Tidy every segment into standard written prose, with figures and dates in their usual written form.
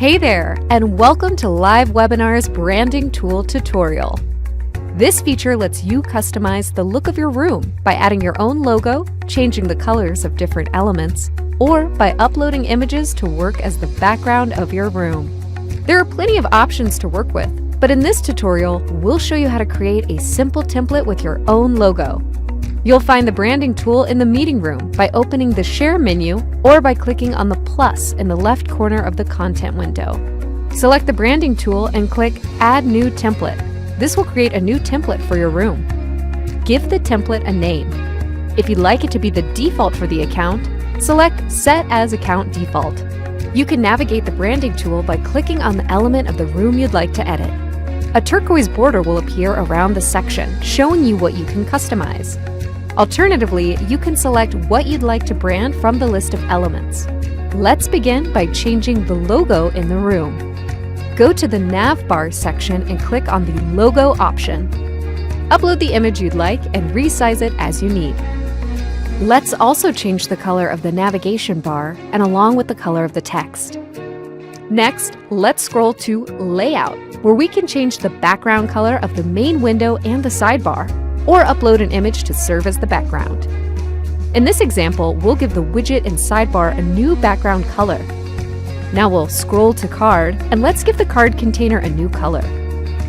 Hey there, and welcome to LiveWebinar's Branding Tool Tutorial. This feature lets you customize the look of your room by adding your own logo, changing the colors of different elements, or by uploading images to work as the background of your room. There are plenty of options to work with, but in this tutorial, we'll show you how to create a simple template with your own logo. You'll find the branding tool in the meeting room by opening the Share menu or by clicking on the plus in the left corner of the content window. Select the branding tool and click Add New Template. This will create a new template for your room. Give the template a name. If you'd like it to be the default for the account, select Set as Account Default. You can navigate the branding tool by clicking on the element of the room you'd like to edit. A turquoise border will appear around the section, showing you what you can customize. Alternatively, you can select what you'd like to brand from the list of elements. Let's begin by changing the logo in the room. Go to the nav bar section and click on the logo option. Upload the image you'd like and resize it as you need. Let's also change the color of the navigation bar and along with the color of the text. Next, let's scroll to Layout, where we can change the background color of the main window and the sidebar, or upload an image to serve as the background. In this example, we'll give the widget and sidebar a new background color. Now we'll scroll to Card, and let's give the card container a new color.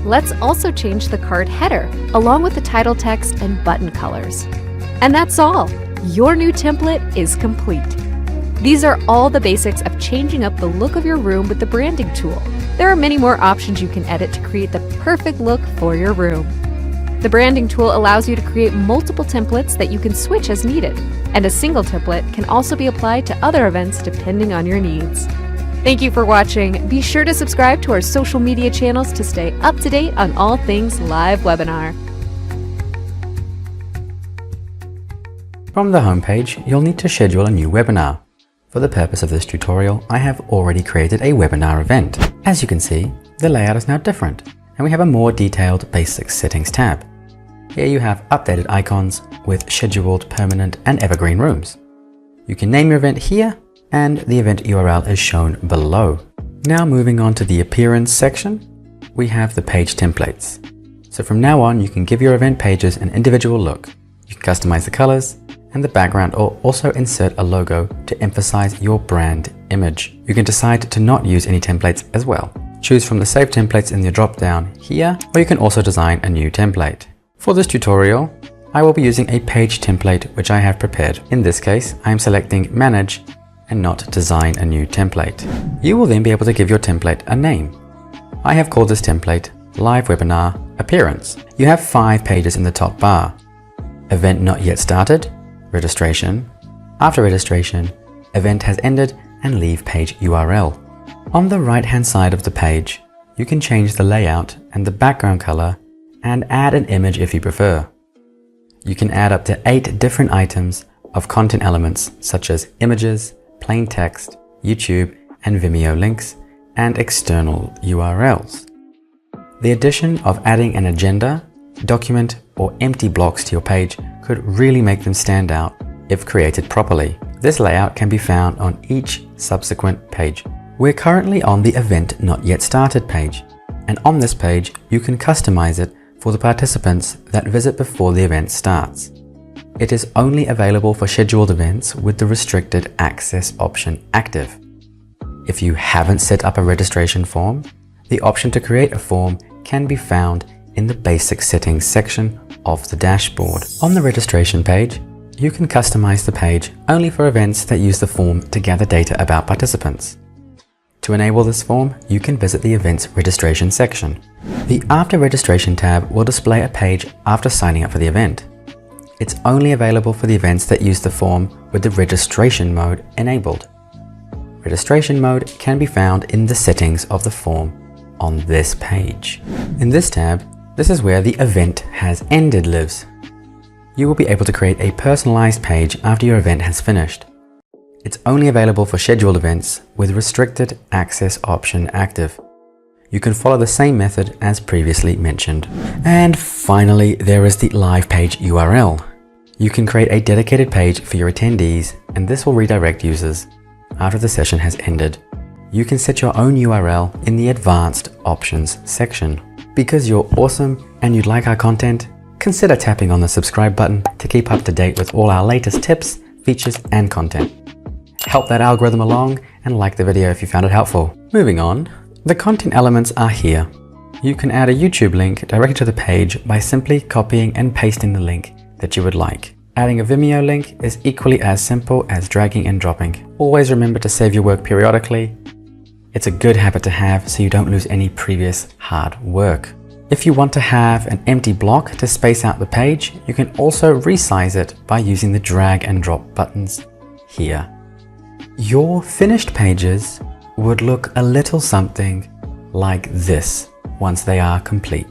Let's also change the card header, along with the title text and button colors. And that's all! Your new template is complete. These are all the basics of changing up the look of your room with the branding tool. There are many more options you can edit to create the perfect look for your room. The branding tool allows you to create multiple templates that you can switch as needed, and a single template can also be applied to other events depending on your needs. Thank you for watching. Be sure to subscribe to our social media channels to stay up to date on all things LiveWebinar. From the homepage, you'll need to schedule a new webinar. For the purpose of this tutorial, I have already created a webinar event. As you can see, the layout is now different, and we have a more detailed Basic Settings tab. Here you have updated icons with scheduled, permanent, and evergreen rooms. You can name your event here, and the event URL is shown below. Now moving on to the Appearance section, we have the page templates. So from now on, you can give your event pages an individual look. You can customize the colors and the background, or also insert a logo to emphasize your brand image. You can decide to not use any templates as well. Choose from the Save Templates in the drop-down here, or you can also design a new template. For this tutorial, I will be using a page template which I have prepared. In this case, I am selecting Manage and not Design a New Template. You will then be able to give your template a name. I have called this template LiveWebinar Appearance. You have 5 pages in the top bar: Event Not Yet Started, Registration, After Registration, Event Has Ended, and Leave Page URL. On the right-hand side of the page, you can change the layout and the background color and add an image if you prefer. You can add up to 8 different items of content elements such as images, plain text, YouTube and Vimeo links, and external URLs. The addition of adding an agenda, document, or empty blocks to your page could really make them stand out if created properly. This layout can be found on each subsequent page. We're currently on the Event Not Yet Started page, and on this page you can customize it for the participants that visit before the event starts. It is only available for scheduled events with the Restricted Access option active. If you haven't set up a registration form, the option to create a form can be found in the Basic Settings section of the dashboard. On the registration page, you can customize the page only for events that use the form to gather data about participants. To enable this form, you can visit the Events Registration section. The After Registration tab will display a page after signing up for the event. It's only available for the events that use the form with the registration mode enabled. Registration mode can be found in the settings of the form on this page. In this tab, this is where the Event Has Ended lives. You will be able to create a personalized page after your event has finished. It's only available for scheduled events with Restricted Access option active. You can follow the same method as previously mentioned. And finally, there is the live page URL. You can create a dedicated page for your attendees, and this will redirect users after the session has ended. you can set your own URL in the Advanced Options section. Because you're awesome and you'd like our content, consider tapping on the subscribe button to keep up to date with all our latest tips, features, and content. Help that algorithm along and like the video if you found it helpful. Moving on, the content elements are here. You can add a YouTube link directly to the page by simply copying and pasting the link that you would like. Adding a Vimeo link is equally as simple as dragging and dropping. Always remember to save your work periodically. It's a good habit to have so you don't lose any previous hard work. If you want to have an empty block to space out the page, you can also resize it by using the drag and drop buttons here. Your finished pages would look a little something like this once they are complete.